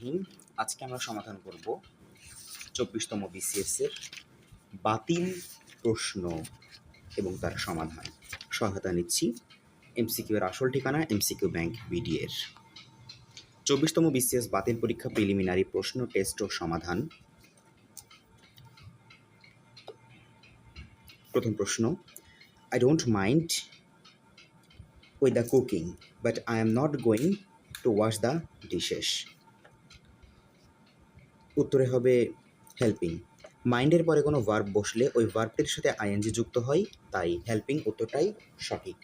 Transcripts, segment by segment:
রহিম। আজকে আমরা সমাধান করব 24তম বিসিএস এর বাতিল প্রশ্ন এবং তার সমাধান। সহায়তা নিচ্ছি এমসিকিউ এর আসল ঠিকানা এমসিকিউ ব্যাংক বিডি এর 24তম বিসিএস বাতিল পরীক্ষা প্রিলিমিনারি প্রশ্ন টেস্ট ও সমাধান। প্রথম প্রশ্ন, I don't mind with the cooking, but I am not going to wash the dishes. উত্তরে হবে হেল্পিং। মাইন্ডের পরে কোনো ভার্ব বসলে ওই ভার্বটির সাথে আইএনজি যুক্ত হয়, তাই হেল্পিং উত্তরটাই সঠিক।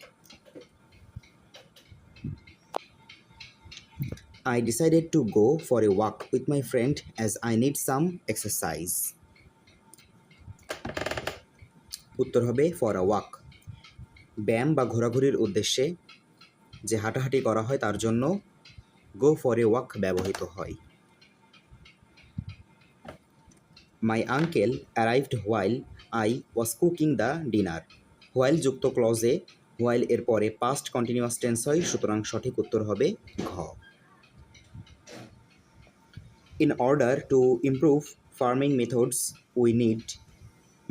I decided to go for a walk with my friend as I need some exercise. উত্তর হবে ফর আ ওয়াক। ব্যায়াম বা ঘোরাঘুরির উদ্দেশ্যে যে হাঁটাহাঁটি করা হয় তার জন্য গো ফর এ ওয়াক ব্যবহৃত হয়। My uncle arrived while I was cooking the dinner. while যুক্ত ক্লজে while এর পরে পাস্ট কন্টিনিউয়াস টেন্স হয়, সুতরাং সঠিক উত্তর হবে ঘ। In order to improve farming methods we need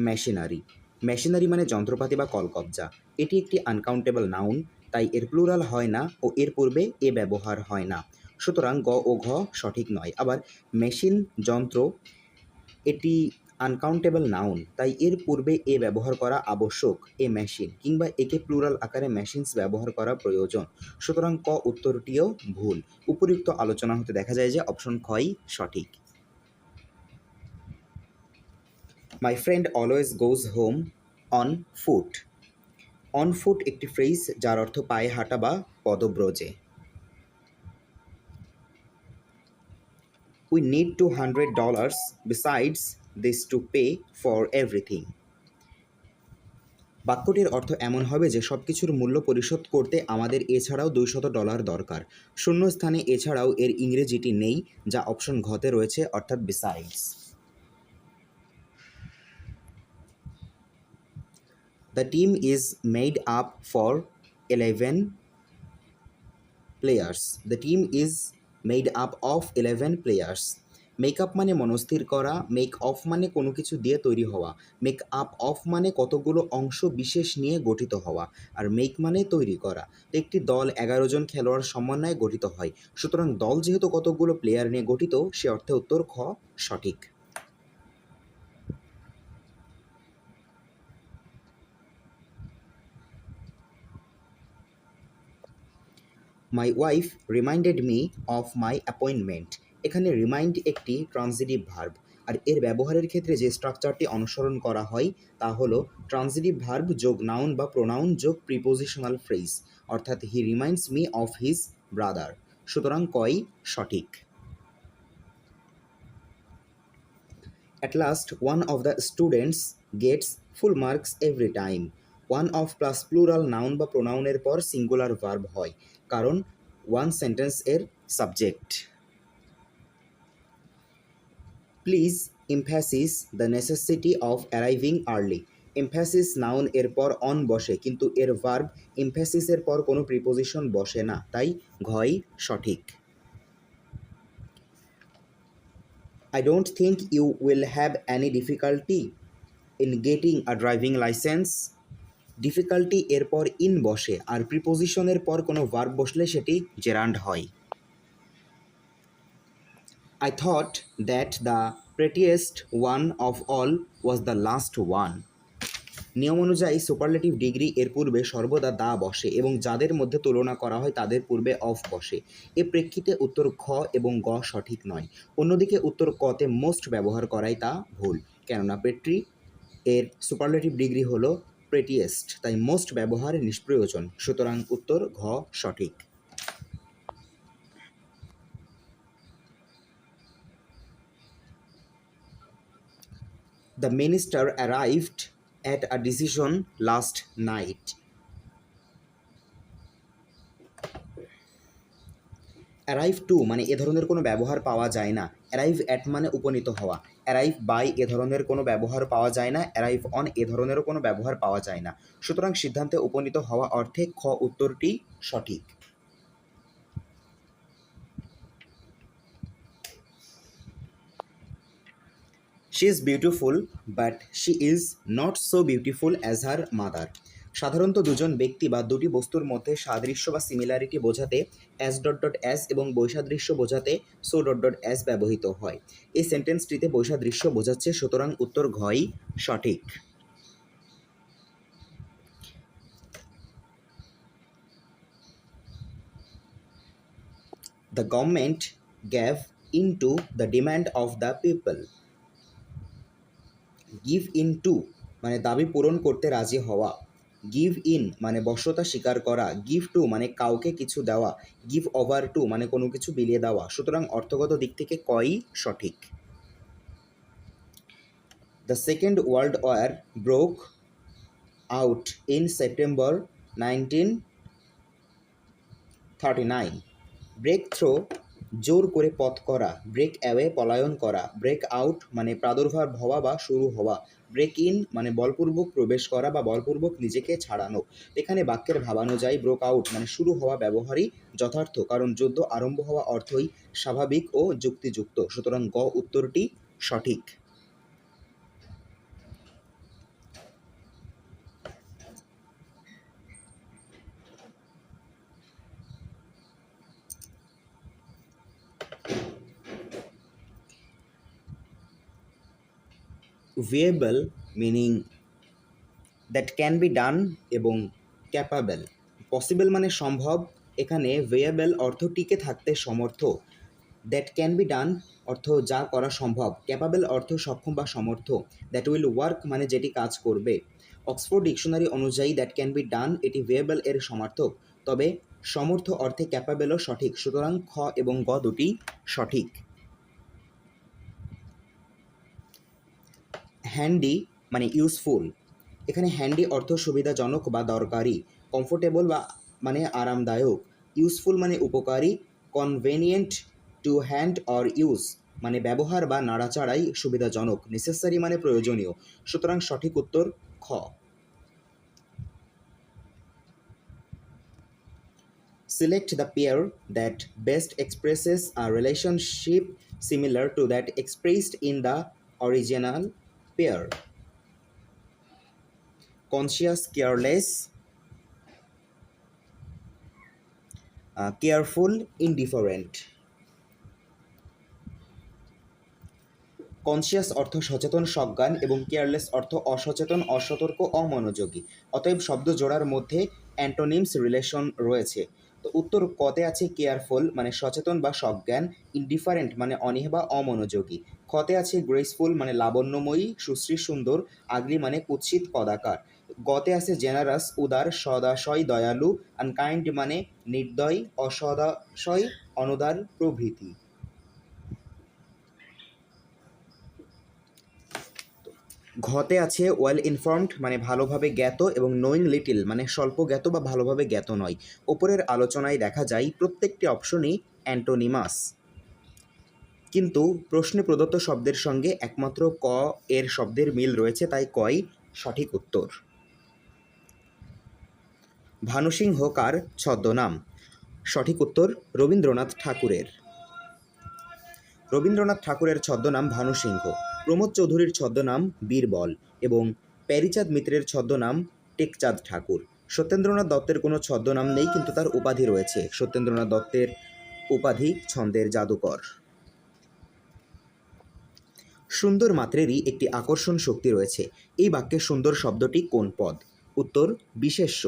machinery. Machinery মানে যন্ত্রপাতি বা কলকবজা। এটি একটি আনকাউন্টেবল নাউন, তাই এর প্লুরাল হয় না ও এর পূর্বে এ ব্যবহার হয় না, সুতরাং গ ও ঘ সঠিক নয়। আবার মেশিন যন্ত্র এটি আনকাউন্টেবল নাউন, তাই এর পূর্বে এ ব্যবহার করা আবশ্যক, এ মেশিন, কিংবা একে প্লুরাল আকারে মেশিনস ব্যবহার করা প্রয়োজন, সুতরাং ক উত্তরটিও ভুল। উপরিউক্ত আলোচনা হতে দেখা যায় যে অপশন খই সঠিক। My friend always goes home on foot. On foot একটি ফ্রেজ যার অর্থ পায়ে হাঁটা বা পদব্রজে। We need $200 besides this to pay for everything. বাক্যটির অর্থ এমন হবে যে সব কিছুর মূল্য পরিশোধ করতে আমাদের এছাড়াও $200 দরকার। শূন্যস্থানে এছাড়াও এর ইংরেজিটি নেই, যা অপশন ঘতে রয়েছে, অর্থাৎ besides. The team is made up for 11 players. The team is made up of 11 players. Make up মানে মনস্থির করা, মেক অফ মানে কোনো কিছু দিয়ে তৈরি হওয়া, মেক আপ অফ মানে কতগুলো অংশ বিশেষ নিয়ে গঠিত হওয়া, আর মেক মানে তৈরি করা। তো একটি দল 11 জন খেলোয়াড় সমন্বয়ে গঠিত হয়, সুতরাং দল যেহেতু কতগুলো প্লেয়ার নিয়ে গঠিত, সে অর্থে উত্তর খ সঠিক। My wife reminded me of my appointment. এখানে রিমাইন্ড একটি ট্রানজিটিভ ভার্ব, আর এর ব্যবহারের ক্ষেত্রে যে স্ট্রাকচারটি অনুসরণ করা হয় তা হলো ট্রানজিটিভ ভার্ব যোগ নাউন বা প্রোনাউন যোগ প্রিপোজিশনাল ফ্রেজ, অর্থাৎ he reminds me of his brother, সুতরাং কই সঠিক। At last, one of the students gets full marks every time. One of plus plural noun বা প্রোনাউনের পর সিঙ্গুলার ভার্ব হয়, কারণ ওয়ান সেন্টেন্স এর subject. Please emphasis the necessity of arriving early. Emphasis noun এর পর অন বসে, কিন্তু এর ভার্ব এমফ্যাসিসের পর কোনো প্রিপোজিশন বসে না, তাই ঘই সঠিক। I don't think you will have any difficulty in getting a driving license. Difficulty এরপর ইন বসে, আর প্রিপোজিশনের পর কোনো ভার্ব বসলে সেটি জেরান্ড হয়। I thought that the prettiest one of all was the last one. নিয়ম অনুযায়ী সুপারলেটিভ ডিগ্রি এর পূর্বে সর্বদা দা বসে এবং যাদের মধ্যে তুলনা করা হয় তাদের পূর্বে অফ বসে। এ প্রেক্ষিতে উত্তর খ এবং গ সঠিক নয়। অন্যদিকে উত্তর কতে মোস্ট ব্যবহার করাই তা ভুল, কেননা প্রেট্রি এর সুপারলেটিভ ডিগ্রি হলো প্রেটিয়েস্ট, তাই মোস্ট ব্যবহার নিষ্প্রয়োজন, সুতরাং উত্তর ঘ সঠিক। The minister arrived at a decision last night. Arrive to মানে এ ধরনের কোনো ব্যবহার পাওয়া যায় না, অ্যারাইভ অ্যাট মানে উপনীত হওয়া, অ্যারাইভ বাই এ ধরনের কোনো ব্যবহার পাওয়া যায় না, অ্যারাইভ অন এ ধরনেরও কোনো ব্যবহার পাওয়া যায় না, সুতরাং সিদ্ধান্তে উপনীত হওয়া অর্থে খ উত্তরটি সঠিক। She is beautiful but she is not so beautiful as her mother. সাধারণত দুজন ব্যক্তি বা দুটি বস্তুর মধ্যে সাদৃশ্য বা সিমিলারিটি বোঝাতে অ্যাজ ডট ডট অ্যাজ এবং বৈসাদৃশ্য বোঝাতে সো ডট ডট অ্যাজ ব্যবহৃত হয়। এই সেন্টেন্সটিতে বৈসাদৃশ্য বোঝাচ্ছে, সুতরাং উত্তর ঘই সঠিক। The government gave into the demand of the people. Give into মানে দাবি পূরণ করতে রাজি হওয়া। গিভ ইন মানে বশ্যতা স্বীকার করা। গিভ টু মানে কাউকে কিছু দেওয়া। গিভ ওভার টু মানে কোনো কিছু বিলিয়ে দেওয়া। সুতরাং অর্থগত দিক থেকে কই সঠিক। The Second World War broke out in September 1939. Break through জোর করে পথ করা। ব্রেক অ্যাওয়ে পলায়ন করা। ব্রেক আউট মানে প্রাদুর্ভাব হওয়া বা শুরু হওয়া। ব্রেক ইন মানে বলপূর্বক প্রবেশ করা বা বলপূর্বক নিজেকে ছাড়ানো। এখানে বাক্যের ভাবানুযায়ী ব্রোক আউট মানে শুরু হওয়া ব্যবহারই যথার্থ, কারণ যুদ্ধ আরম্ভ হওয়া অর্থই স্বাভাবিক ও যুক্তিযুক্ত। সুতরাং গ উত্তরটি সঠিক। Viable meaning that can be done এবং ক্যাপাবেল। পসিবল মানে সম্ভব, এখানে ভিয়েবল অর্থ টিকে থাকতে সমর্থ। দ্যাট ক্যান বি ডান অর্থ যা করা সম্ভব। ক্যাপাবেল অর্থ সক্ষম বা সমর্থ। দ্যাট উইল ওয়ার্ক মানে যেটি কাজ করবে। অক্সফোর্ড ডিকশনারি অনুযায়ী দ্যাট ক্যান বি ডান এটি ভিয়েবল এর সমার্থক, তবে সমর্থ অর্থে ক্যাপাবেলও সঠিক। সুতরাং খ এবং গ দুটি সঠিক। হ্যান্ডি মানে ইউজফুল। এখানে হ্যান্ডি অর্থ সুবিধাজনক বা দরকারি। কমফোর্টেবল বা মানে আরামদায়ক। ইউজফুল মানে উপকারী। Convenient to hand or use মানে ব্যবহার বা নাড়াচাড়াই সুবিধাজনক। নেসেসারি মানে প্রয়োজনীয়। সুতরাং সঠিক উত্তর খ। Select the pair that best expresses a relationship similar to that expressed in the original pair. Conscious, careless, careful, indifferent. Conscious অর্থ সচেতন সজ্ঞান এবং কেয়ারলেস অর্থ অসচেতন অসতর্ক অমনোযোগী। অতএব শব্দ জোড়ার মধ্যে অ্যান্টোনিমস রিলেশন রয়েছে। তো উত্তর কতে আছে কেয়ারফুল মানে সচেতন বা সজ্ঞান, ইনডিফারেন্ট মানে অনীহ বা অমনোযোগী। খতে আছে গ্রেসফুল মানে লাবণ্যময়ী সুশ্রী সুন্দর, আগলি মানে কুৎসিত কদাকার। গতে আছে জেনারাস উদার সদাশয় দয়ালু, আনকাইন্ড মানে নির্দয় অসদাশয় অনুদার প্রভৃতি। ঘতে আছে ওয়েল ইনফর্মড মানে ভালোভাবে জ্ঞাত এবং নোয়িং লিটিল মানে স্বল্প জ্ঞাত বা ভালোভাবে জ্ঞাত নয়। ওপরের আলোচনায় দেখা যায় প্রত্যেকটি অপশনই অ্যান্টোনিমাস, কিন্তু প্রশ্নে প্রদত্ত শব্দের সঙ্গে একমাত্র ক এর শব্দের মিল রয়েছে, তাই কই সঠিক উত্তর। ভানুসিংহ কার ছদ্মনাম? সঠিক উত্তর রবীন্দ্রনাথ ঠাকুরের। রবীন্দ্রনাথ ঠাকুরের ছদ্মনাম ভানুসিংহ। প্রমোদ চৌধুরীর ছদ্মনাম বীরবল এবং প্যারীচাঁদ মিত্রের ছদ্মনাম টেকচাঁদ ঠাকুর। সত্যেন্দ্রনাথ দত্তের কোনো ছদ্মনাম নেই, কিন্তু তার উপাধি রয়েছে। সত্যেন্দ্রনাথ দত্তের উপাধি ছন্দের জাদুকর। সুন্দর মাত্রেরই একটি আকর্ষণ শক্তি রয়েছে। এই বাক্যে সুন্দর শব্দটি কোন পদ? উত্তর বিশেষ্য।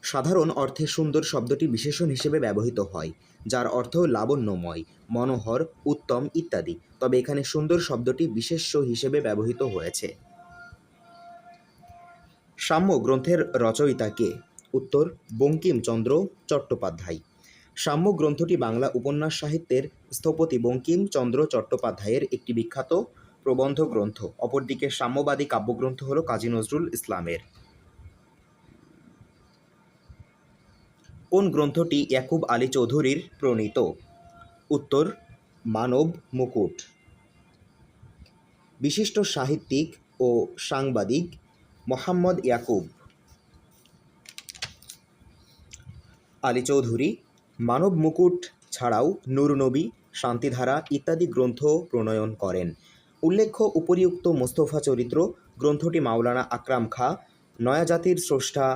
সাধারণ অর্থে সুন্দর শব্দটি বিশেষণ হিসেবে ব্যবহৃত হয়, যার অর্থ লাবণ্যময়, মনোহর, উত্তম ইত্যাদি। তবে এখানে সুন্দর শব্দটি বিশেষ্য হিসেবে ব্যবহৃত হয়েছে। সাম্য গ্রন্থের রচয়িতা কে? উত্তর বঙ্কিমচন্দ্র চট্টোপাধ্যায়। সাম্য গ্রন্থটি বাংলা উপন্যাস সাহিত্যের স্থপতি বঙ্কিমচন্দ্র চট্টোপাধ্যায়ের একটি বিখ্যাত প্রবন্ধ গ্রন্থ। অপরদিকে সাম্যবাদী কাব্যগ্রন্থ হল কাজী নজরুল ইসলামের। কোন গ্রন্থটি ইয়াকুব আলী চৌধুরীর প্রণীত? উত্তর মানব মুকুট। বিশিষ্ট সাহিত্যিক ও সাংবাদিক মোহাম্মদ ইয়াকুব আলী চৌধুরী মানব মুকুট ছাড়াও নূর নবী, শান্তিধারা ইত্যাদি গ্রন্থ প্রণয়ন করেন। উল্লেখ্য উপরিউক্ত মোস্তফা চরিত্র গ্রন্থটি মাওলানা আকরাম খাঁ, নয়া জাতির স্রষ্টা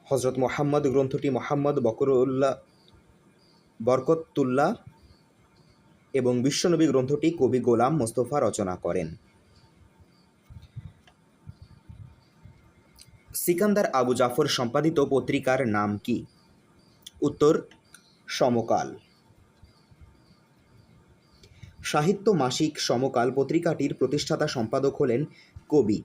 হজরত মোহাম্মদ গ্রন্থটি মোহাম্মদ বরকতুল্লাহ এবং বিশ্বনবী গ্রন্থটি কবি গোলাম মোস্তফা রচনা করেন। সিকান্দার আবু জাফর সম্পাদিত পত্রিকার নাম কি? উত্তর সমকাল। সাহিত্য মাসিক সমকাল পত্রিকাটির প্রতিষ্ঠাতা সম্পাদক হলেন কবি,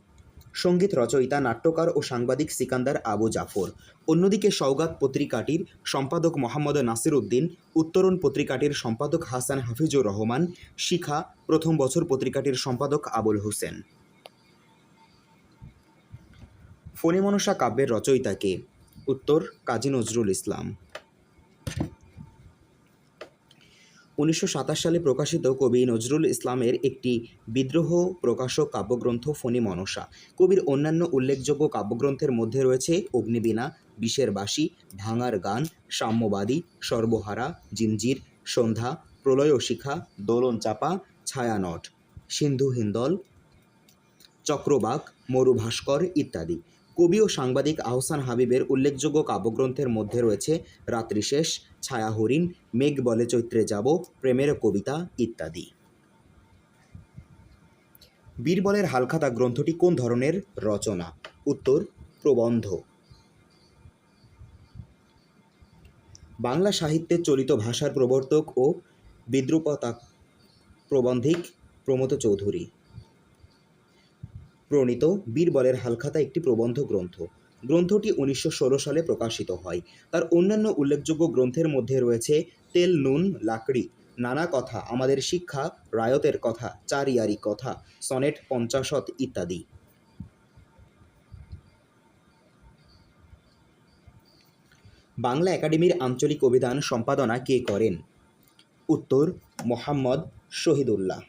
সঙ্গীত রচয়িতা, নাট্যকার ও সাংবাদিক সিকান্দার আবু জাফর। অন্যদিকে সওগাত পত্রিকাটির সম্পাদক মোহাম্মদ নাসির উদ্দিন, উত্তরণ পত্রিকাটির সম্পাদক হাসান হাফিজুর রহমান, শিখা প্রথম বছর পত্রিকাটির সম্পাদক আবুল হোসেন। ফণীমনসা কাব্যের রচয়িতা কে? উত্তর কাজী নজরুল ইসলাম। 1927 সালে প্রকাশিত কবি নজরুল ইসলামের একটি বিদ্রোহ প্রকাশক কাব্যগ্রন্থ ফণীমনসা। কবির অন্যান্য উল্লেখযোগ্য কাব্যগ্রন্থের মধ্যে রয়েছে অগ্নিবীণা, বিষের বাঁশি, ভাঙার গান, সাম্যবাদী, সর্বহারা, জিঞ্জির, সন্ধ্যা, প্রলয়শিখা, দোলন চাপা, ছায়ানট, সিন্ধু হিন্দল, চক্রবাক, মরুভাস্কর ইত্যাদি। কবি ও সাংবাদিক আহসান হাবিবের উল্লেখযোগ্য কাব্যগ্রন্থের মধ্যে রয়েছে রাত্রিশেষ, ছায়াহরিণ, মেঘ বলে চৈত্রে যাব, প্রেমের কবিতা ইত্যাদি। বীরবলের হালখাতা গ্রন্থটি কোন ধরনের রচনা? উত্তর প্রবন্ধ। বাংলা সাহিত্যের চলিত ভাষার প্রবর্তক ও বিদ্রূপতা প্রবন্ধিক প্রমথ চৌধুরী প্রণীত বীরবলের হালখাতা একটি প্রবন্ধ গ্রন্থ। গ্রন্থটি 1916 সালে প্রকাশিত হয়। তার অন্যান্য উল্লেখযোগ্য গ্রন্থের মধ্যে রয়েছে তেল নুন লাকড়ি, নানা কথা, আমাদের শিক্ষা, রায়তের কথা, চার ইয়ারি কথা, সনেট 50 ইত্যাদি। বাংলা একাডেমির আঞ্চলিক অভিধান সম্পাদনা কে করেন? উত্তর মোহাম্মদ শহীদুল্লাহ।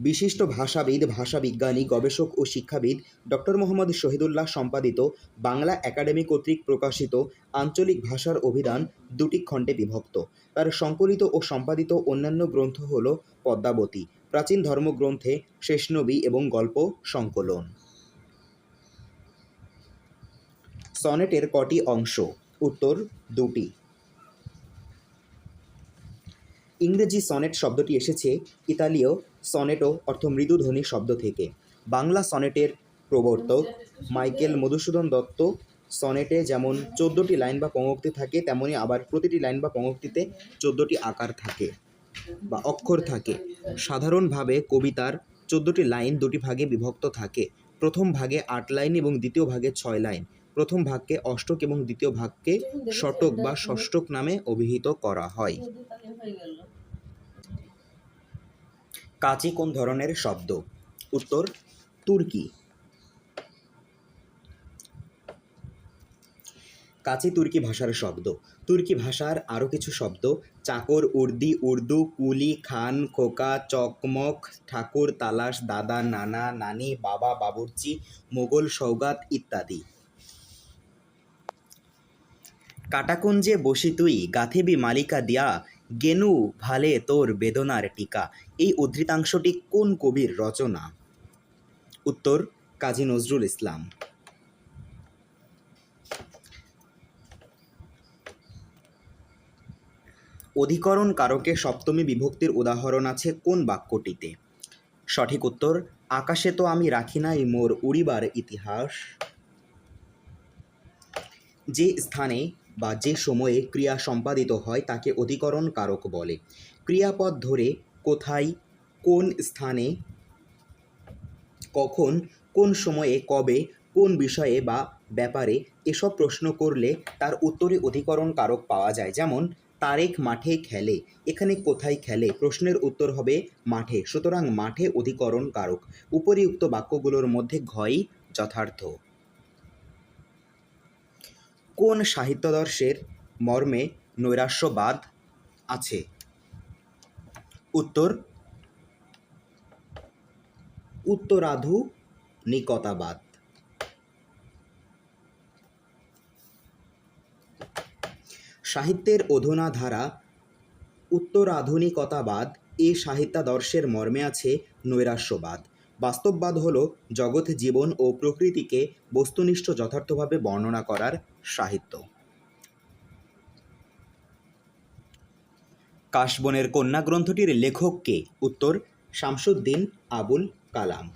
বিশিষ্ট ভাষাবিদ, ভাষাবিজ্ঞানী, গবেষক ও শিক্ষাবিদ ডক্টর মোহাম্মদ শহীদুল্লাহ সম্পাদিত বাংলা একাডেমি কর্তৃক প্রকাশিত আঞ্চলিক ভাষার অভিধান দুটি খণ্ডে বিভক্ত। তার সংকলিত ও সম্পাদিত অন্যান্য গ্রন্থ হল পদ্মাবতী, প্রাচীন ধর্মগ্রন্থে শেষনবী এবং গল্প সংকলন। সনেটের কটি অংশ? উত্তর দুটি। ইংরেজি সনেট শব্দটি এসেছে ইতালীয় সনেটো অর্থ মৃদুধ্বনি শব্দ থেকে। বাংলা সনেটের প্রবর্তক মাইকেল মধুসূদন দত্ত। সনেটে যেমন 14টি লাইন বা পঙ্ক্তি থাকে, তেমনি আবার প্রতিটি লাইন বা পঙ্ক্তিতে 14টি আকার থাকে বা অক্ষর থাকে। সাধারণভাবে কবিতার 14টি লাইন দুটি ভাগে বিভক্ত থাকে। প্রথম ভাগে 8 লাইন এবং দ্বিতীয় ভাগে 6 লাইন। প্রথম ভাগকে অষ্টক এবং দ্বিতীয় ভাগকে শতক বা ষষ্ঠক নামে অভিহিত করা হয়। কাচি কোন ধরনের শব্দ? উত্তর তুর্কি। কাচি তুর্কি ভাষার শব্দ। তুর্কি ভাষার আরও কিছু শব্দ চাকর, উর্দি, উর্দু, কুলি, খান, খোকা, চকমক, ঠাকুর, তালাশ, দাদা, নানা, নানি, বাবা, বাবুর্চি, মোগল, সওগাত ইত্যাদি। কাটাকুঞ্জে বসি তুই গাথিবি মালিকা দিয়া, গেনু ভালে তোর বেদনার টিকা। এই উদ্ধৃতাংশটি কোন কবির রচনা? উত্তর কাজী নজরুল ইসলাম। অধিকরণ কারকে সপ্তমী বিভক্তির উদাহরণ আছে কোন বাক্যটিতে? সঠিক উত্তর আকাশে তো আমি রাখি নাই মোর উড়িবার ইতিহাস। যে স্থানে বা যে সময়ে ক্রিয়া সম্পাদিত হয় তাকে অধিকরণ কারক বলে। ক্রিয়াপদ ধরে কোথায়, কোন স্থানে, কখন, কোন সময়ে, কবে, কোন বিষয়ে বা ব্যাপারে এসব প্রশ্ন করলে তার উত্তরে অধিকরণ কারক পাওয়া যায়। যেমন তারেক মাঠে খেলে, এখানে কোথায় খেলে, প্রশ্নের উত্তর হবে মাঠে, সুতরাং মাঠে অধিকরণ কারক। উপরিউক্ত বাক্যগুলোর মধ্যে ঘই যথার্থ। কোন সাহিত্যাদর্শের মর্মে নৈরাশ্যবাদ আছে? উত্তর উত্তরাধুনিকতাবাদ। সাহিত্যের অধুনা ধারা উত্তরাধুনিকতাবাদ এ সাহিত্যাদর্শের মর্মে আছে নৈরাশ্যবাদ। বাস্তববাদ হল জগৎ, জীবন ও প্রকৃতিকে বস্তুনিষ্ঠ যথার্থভাবে বর্ণনা করার সাহিত্য। কাশবনের কন্যা গ্রন্থটির লেখক কে? উত্তর শামসুদ্দিন আবুল কালাম।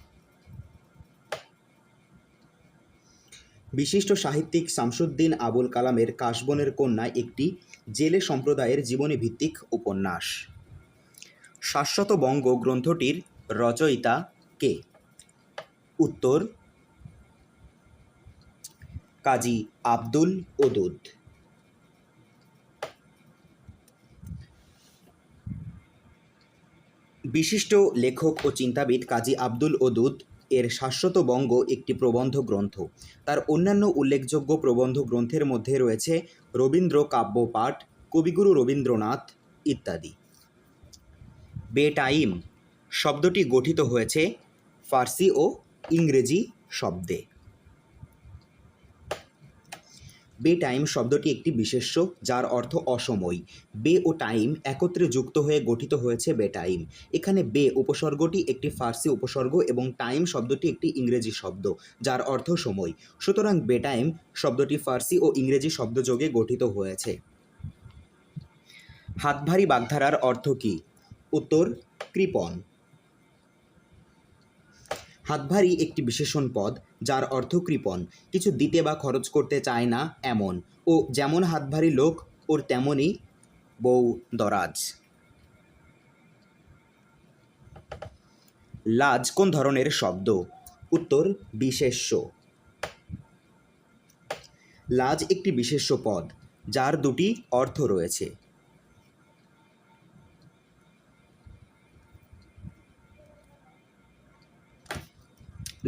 বিশিষ্ট সাহিত্যিক শামসুদ্দিন আবুল কালামের কাশবনের কন্যা একটি জেলে সম্প্রদায়ের জীবনী ভিত্তিক উপন্যাস। শাশ্বত বঙ্গ গ্রন্থটির রচয়িতা কে? উত্তর কাজী আব্দুল ওদুদ। বিশিষ্ট লেখক ও চিন্তাবিদ কাজী আব্দুল ওদুদ এর শাশ্বত বঙ্গ একটি প্রবন্ধ গ্রন্থ। তার অন্যান্য উল্লেখযোগ্য প্রবন্ধ গ্রন্থের মধ্যে রয়েছে রবীন্দ্র কাব্য পাঠ, কবিগুরু রবীন্দ্রনাথ ইত্যাদি। বেটাইম শব্দটি গঠিত হয়েছে ফার্সি ও ইংরেজি শব্দে। বেটাইম শব্দটি একটি বিশেষ্য যার অর্থ অসময়। বে ও টাইম একত্রে যুক্ত হয়ে গঠিত হয়েছে বেটাইম। এখানে বে উপসর্গটি একটি ফার্সি উপসর্গ এবং টাইম শব্দটি একটি ইংরেজি শব্দ যার অর্থ সময়। সুতরাং বেটাইম শব্দটি ফার্সি ও ইংরেজি শব্দযোগে গঠিত হয়েছে। হাতভারী বাগধারার অর্থ কী? উত্তর কৃপণ। হাতভারী একটি বিশেষণ পদ যার অর্থ কৃপণ, কিছু দিতে বা খরচ করতে চায় না এমন। ও যেমন হাতভারী লোক ওর তেমনই বউ দরাজ। লাজ কোন ধরনের শব্দ? উত্তর বিশেষ্য। লাজ একটি বিশেষ্য পদ যার দুটি অর্থ রয়েছে।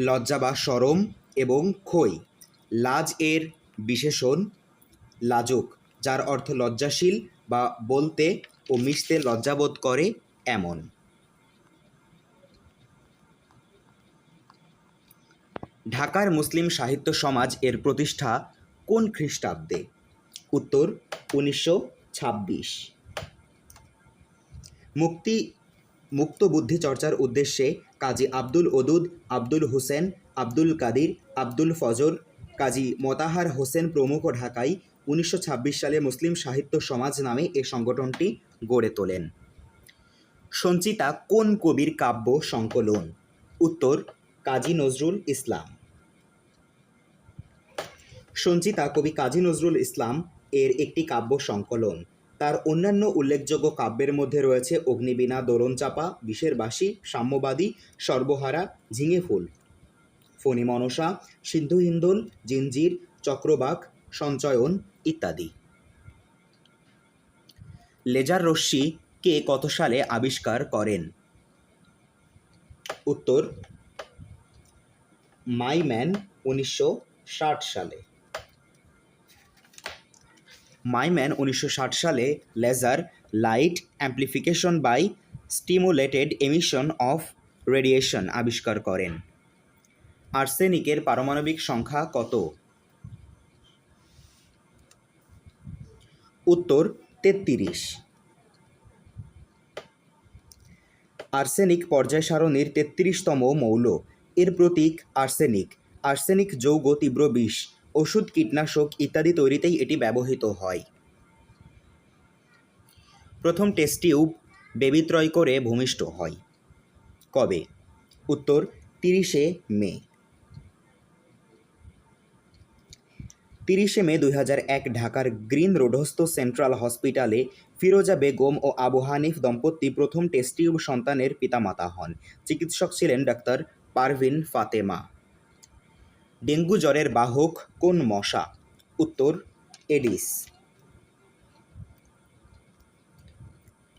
লজ্জা বা শরম এবং খই। লাজ এর বিশেষণ লাজুক যার অর্থ লজ্জাশীল বা বলতে ও মিশতে লজ্জাবোধ করে এমন। ঢাকার মুসলিম সাহিত্য সমাজ এর প্রতিষ্ঠা কোন খ্রিস্টাব্দে? উত্তর 1926। মুক্ত বুদ্ধি চর্চার উদ্দেশ্যে কাজী আব্দুল ওদুদ, আব্দুল হোসেন, আব্দুল কাদির, আব্দুল ফজর, কাজী মোতাহার হোসেন প্রমুখ ঢাকায় 1926 সালে মুসলিম সাহিত্য সমাজ নামে এ সংগঠনটি গড়ে তোলেন। সঞ্চিতা কোন কবির কাব্য সংকলন? উত্তর কাজী নজরুল ইসলাম। সঞ্চিতা কবি কাজী নজরুল ইসলাম এর একটি কাব্য সংকলন। তার অন্যান্য উল্লেখযোগ্য কাব্যের মধ্যে রয়েছে অগ্নিবীণা, দোলনচাঁপা, বিষের বাঁশি, সাম্যবাদী, সর্বহারা, ঝিঙে ফুল, ফণী মনসা, সিন্ধু হিন্দোল, জিঞ্জির, চক্রবাক, সঞ্চয়ন ইত্যাদি। লেজার রশ্মি কে কত সালে আবিষ্কার করেন? উত্তর মাইম্যান 1960 সালে। মাইম্যান 1960 সালে laser light amplification by stimulated emission of radiation আবিষ্কার করেন। আর্সেনিকের পারমাণবিক সংখ্যা কত? উত্তর 33। আর্সেনিক পর্যায় সারণীর 33তম মৌল। এর প্রতীক আর্সেনিক। আর্সেনিক যৌগ তীব্র বিষ, ওষুধ, কীটনাশক ইত্যাদি তৈরিতেই এটি ব্যবহৃত হয়। প্রথম টেস্ট টিউব বেবিত্রয় করে ভূমিষ্ঠ হয় কবে? উত্তর 30শে মে। 30শে মে 2001 ঢাকার গ্রিন রোডস্থ সেন্ট্রাল হসপিটালে ফিরোজা বেগম ও আবু হানিফ দম্পতি প্রথম টেস্ট টিউব সন্তানের পিতামাতা হন। চিকিৎসক ছিলেন ডাক্তার পারভিন ফাতেমা। ডেঙ্গু জ্বরের বাহক কোন মশা? উত্তর এডিস।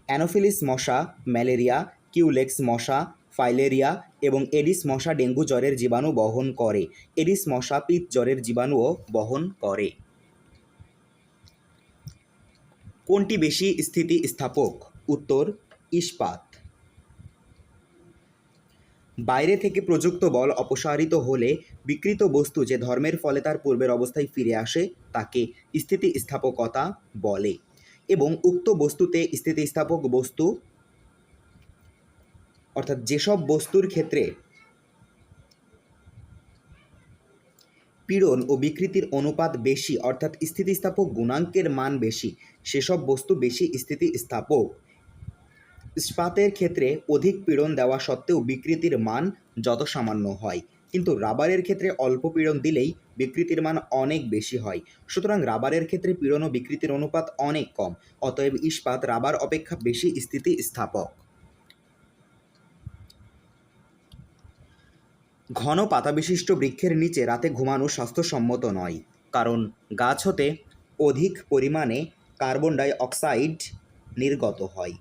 অ্যানোফিলিস মশা ম্যালেরিয়া, কিউলেক্স মশা ফাইলেরিয়া এবং এডিস মশা ডেঙ্গু জ্বরের জীবাণু বহন করে। এডিস মশা পিত জ্বরের জীবাণুও বহন করে। কোনটি বেশি স্থিতিস্থাপক? উত্তর ইস্পাত। বাইরে থেকে প্রযুক্ত বল অপসারিত হলে বিকৃত বস্তু যে ধর্মের ফলে তার পূর্বের অবস্থায় ফিরে আসে তাকে স্থিতিস্থাপকতা বলে। এবং উক্ত বস্তুতে স্থিতিস্থাপক বস্তু অর্থাৎ যেসব বস্তুর ক্ষেত্রে পীড়ন ও বিকৃতির অনুপাত বেশি অর্থাৎ স্থিতিস্থাপক গুণাঙ্কের মান বেশি সেসব বস্তু বেশি স্থিতিস্থাপক। ইস্পাতের ক্ষেত্রে অধিক পীড়ন দেওয়া সত্ত্বেও বিকৃতির মান যত সামান্য হয়, কিন্তু রাবারের ক্ষেত্রে অল্প পীড়ন দিলেই বিকৃতির মান অনেক বেশি হয়। সুতরাং রাবারের ক্ষেত্রে পীড়ন ও বিকৃতির অনুপাত অনেক কম, অতএব ইস্পাত রাবার অপেক্ষা বেশি স্থিতিস্থাপক। ঘন পাতাবিশিষ্ট বৃক্ষের নিচে রাতে ঘুমানো স্বাস্থ্যসম্মত নয়, কারণ গাছ হতে অধিক পরিমাণে কার্বন ডাই অক্সাইড নির্গত হয়।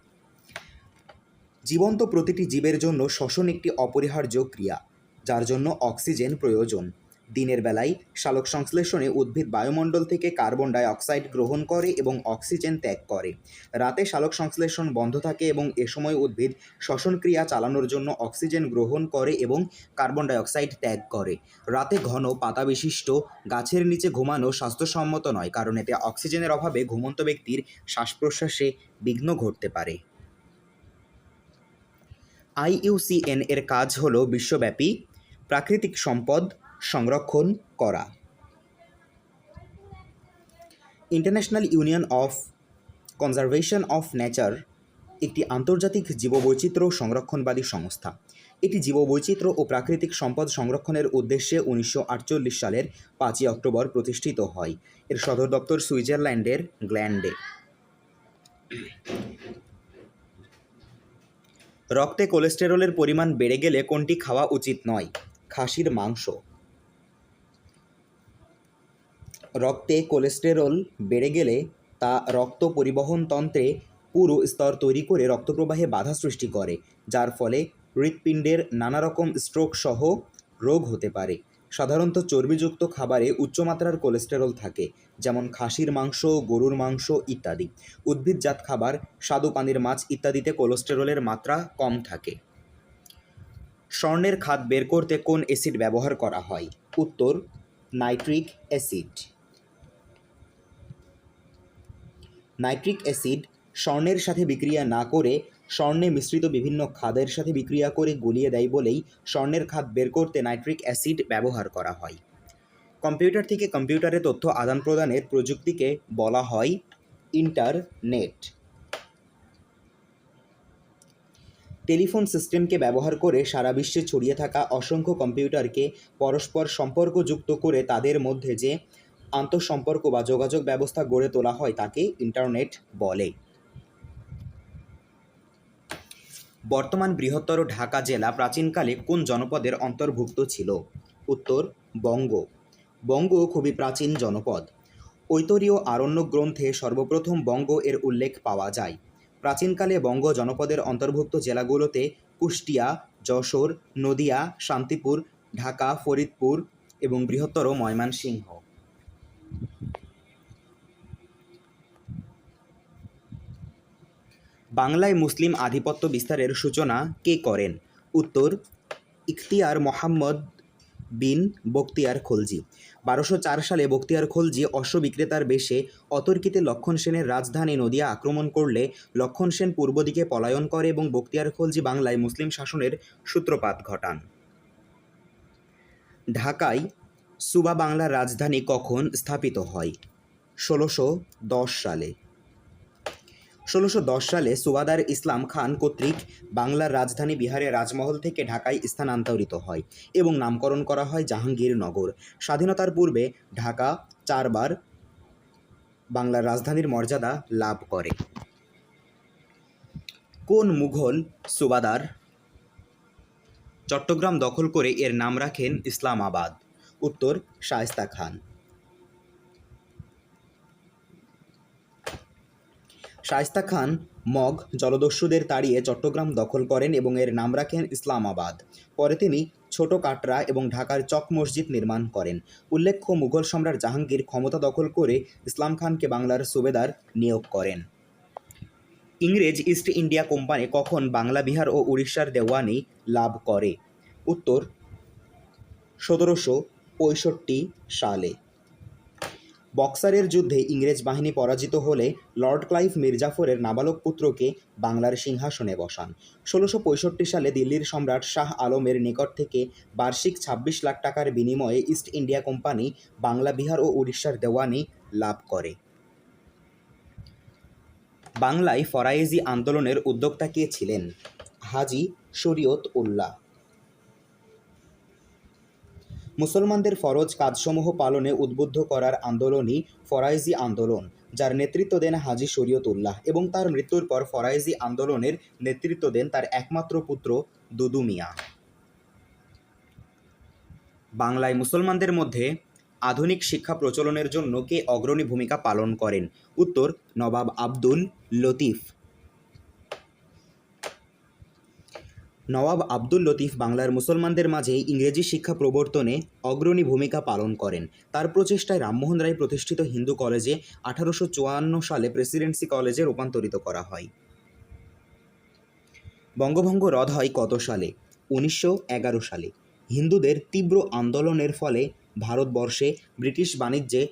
জীবন্ত প্রতিটি জীবের জন্য শ্বসন একটি অপরিহার্য ক্রিয়া, যার জন্য অক্সিজেন প্রয়োজন। দিনের বেলায় সালোকসংশ্লেষণে উদ্ভিদ বায়ুমণ্ডল থেকে কার্বন ডাই অক্সাইড গ্রহণ করে এবং অক্সিজেন ত্যাগ করে। রাতে সালোকসংশ্লেষণ বন্ধ থাকে এবং এ সময় উদ্ভিদ শ্বসন ক্রিয়া চালানোর জন্য অক্সিজেন গ্রহণ করে এবং কার্বন ডাই অক্সাইড ত্যাগ করে। রাতে ঘন পাতাবিশিষ্ট গাছের নিচে ঘুমানো স্বাস্থ্যসম্মত নয়, কারণ এতে অক্সিজেনের অভাবে ঘুমন্ত ব্যক্তির শ্বাস-প্রশ্বাসে বিঘ্ন ঘটতে পারে। IUCN এর কাজ হল বিশ্বব্যাপী প্রাকৃতিক সম্পদ সংরক্ষণ করা। International union of conservation of nature একটি আন্তর্জাতিক জীববৈচিত্র্য সংরক্ষণবাদী সংস্থা। এটি জীববৈচিত্র্য ও প্রাকৃতিক সম্পদ সংরক্ষণের উদ্দেশ্যে 1948 সালের 5 অক্টোবর প্রতিষ্ঠিত হয়। এর সদর দপ্তর সুইজারল্যান্ডের গ্ল্যান্ডে। রক্তে কোলেস্টেরলের পরিমাণ বেড়ে গেলে কোনটি খাওয়া উচিত নয়? খাসির মাংস। রক্তে কোলেস্টেরল বেড়ে গেলে তা রক্ত পরিবহন তন্ত্রে পুরো স্তর তৈরি করে রক্তপ্রবাহে বাধা সৃষ্টি করে, যার ফলে হৃৎপিণ্ডের নানা রকম স্ট্রোক সহ রোগ হতে পারে। সাধারণত চর্বিযুক্ত খাবারে উচ্চমাত্রার কোলেস্টেরল থাকে, যেমন খাসির মাংস, গরুর মাংস ইত্যাদি। উদ্ভিদজাত খাবার, স্বাদু পানির মাছ ইত্যাদিতে কোলেস্টেরলের মাত্রা কম থাকে। স্বর্ণের খাদ বের করতে কোন অ্যাসিড ব্যবহার করা হয়? উত্তর, নাইট্রিক অ্যাসিড। নাইট্রিক অ্যাসিড স্বর্ণের সাথে বিক্রিয়া না করে স্বর্ণে মিশ্রিত বিভিন্ন খাদের সাথে বিক্রিয়া করে গলিয়ে দেয় বলেই স্বর্ণের খাদ বের করতে নাইট্রিক অ্যাসিড ব্যবহার করা হয়। কম্পিউটার থেকে কম্পিউটারে তথ্য আদান প্রদানের প্রযুক্তিকে বলা হয় ইন্টারনেট। টেলিফোন সিস্টেমকে ব্যবহার করে সারা বিশ্বে ছড়িয়ে থাকা অসংখ্য কম্পিউটারকে পরস্পর সম্পর্কযুক্ত করে তাদের মধ্যে যে আন্তঃসম্পর্ক বা যোগাযোগ ব্যবস্থা গড়ে তোলা হয় তাকে ইন্টারনেট বলে। বর্তমান বৃহত্তর ঢাকা জেলা প্রাচীনকালে কোন জনপদের অন্তর্ভুক্ত ছিল? উত্তর, বঙ্গ। বঙ্গ খুবই প্রাচীন জনপদ। ঐতরীয় আরণ্যক গ্রন্থে সর্বপ্রথম বঙ্গ এর উল্লেখ পাওয়া যায়। প্রাচীনকালে বঙ্গ জনপদের অন্তর্ভুক্ত জেলাগুলোতে কুষ্টিয়া, যশোর, নদিয়া, শান্তিপুর, ঢাকা, ফরিদপুর এবং বৃহত্তর ময়মনসিংহ। বাংলায় মুসলিম আধিপত্য বিস্তারের সূচনা কে করেন? উত্তর, ইখতিয়ার মোহাম্মদ বিন বখতিয়ার খলজি। 1204 সালে বখতিয়ার খলজি অশ্ব বিক্রেতার বেশে অতর্কিতে লক্ষণ সেনের রাজধানী নদিয়া আক্রমণ করলে লক্ষণ সেন পূর্ব দিকে পলায়ন করে এবং বখতিয়ার খলজি বাংলায় মুসলিম শাসনের সূত্রপাত ঘটান। ঢাকায় সুবা বাংলার রাজধানী কখন স্থাপিত হয়? 1610 সালে। 1610 সালে সুবাদার ইসলাম খান কর্তৃক বাংলার রাজধানী বিহারের রাজমহল থেকে ঢাকায় স্থানান্তরিত হয় এবং নামকরণ করা হয় জাহাঙ্গীরনগর। স্বাধীনতার পূর্বে ঢাকা 4 বার বাংলার রাজধানীর মর্যাদা লাভ করে। কোন মুঘল সুবাদার চট্টগ্রাম দখল করে এর নাম রাখেন ইসলামাবাদ? উত্তর, শায়েস্তা খান। শায়েস্তা খান মগ জলদস্যুদের তাড়িয়ে চট্টগ্রাম দখল করেন এবং এর নাম রাখেন ইসলামাবাদ। পরে তিনি ছোট কাটরা এবং ঢাকার চক মসজিদ নির্মাণ করেন। উল্লেখ্য, মুঘল সম্রাট জাহাঙ্গীর ক্ষমতা দখল করে ইসলাম খানকে বাংলার সুবেদার নিয়োগ করেন। ইংরেজ ইস্ট ইন্ডিয়া কোম্পানি কখন বাংলা, বিহার ও উড়িষ্যার দেওয়ানি লাভ করে? উত্তর, 1765 সালে। বক্সারের যুদ্ধে ইংরেজ বাহিনী পরাজিত হলে লর্ড ক্লাইভ মির্জাফরের নাবালক পুত্রকে বাংলার সিংহাসনে বসান। ১৬৬৫ সালে দিল্লির সম্রাট শাহ আলমের নিকট থেকে বার্ষিক ২৬ লাখ টাকার বিনিময়ে East India company Bangla, Bihar ও উড়িষ্যার দেওয়ানি লাভ করে। বাংলায় ফরায়েজি আন্দোলনের উদ্যোক্তা কে ছিলেন? হাজী শরীয়ত উল্লাহ। মুসলমানদের ফরজ কাজসমূহ পালনে উদ্বুদ্ধ করার আন্দোলনই ফরায়েজি আন্দোলন, যার নেতৃত্ব দেন হাজী শরীয়ত উল্লাহ, এবং তার মৃত্যুর পর ফরায়েজি আন্দোলনের নেতৃত্ব দেন তার একমাত্র পুত্র দুদু মিয়া। বাংলায় মুসলমানদের মধ্যে আধুনিক শিক্ষা প্রচলনের জন্য কে অগ্রণী ভূমিকা পালন করেন? উত্তর, নবাব আব্দুল লতিফ। নবাব আব্দুল লতিফ বাংলার মুসলমানদের মাঝে ইংরেজি শিক্ষা প্রবর্তনে অগ্রণী ভূমিকা পালন করেন। তার প্রচেষ্টায় রামমোহন রায় প্রতিষ্ঠিত হিন্দু কলেজে ১৮৫৪ সালে প্রেসিডেন্সি কলেজে রূপান্তরিত করা হয়। বঙ্গভঙ্গ রদ হয় কত সালে? ১৯১১ সালে। হিন্দুদের তীব্র আন্দোলনের ফলে ভারতবর্ষে ব্রিটিশ বাণিজ্যে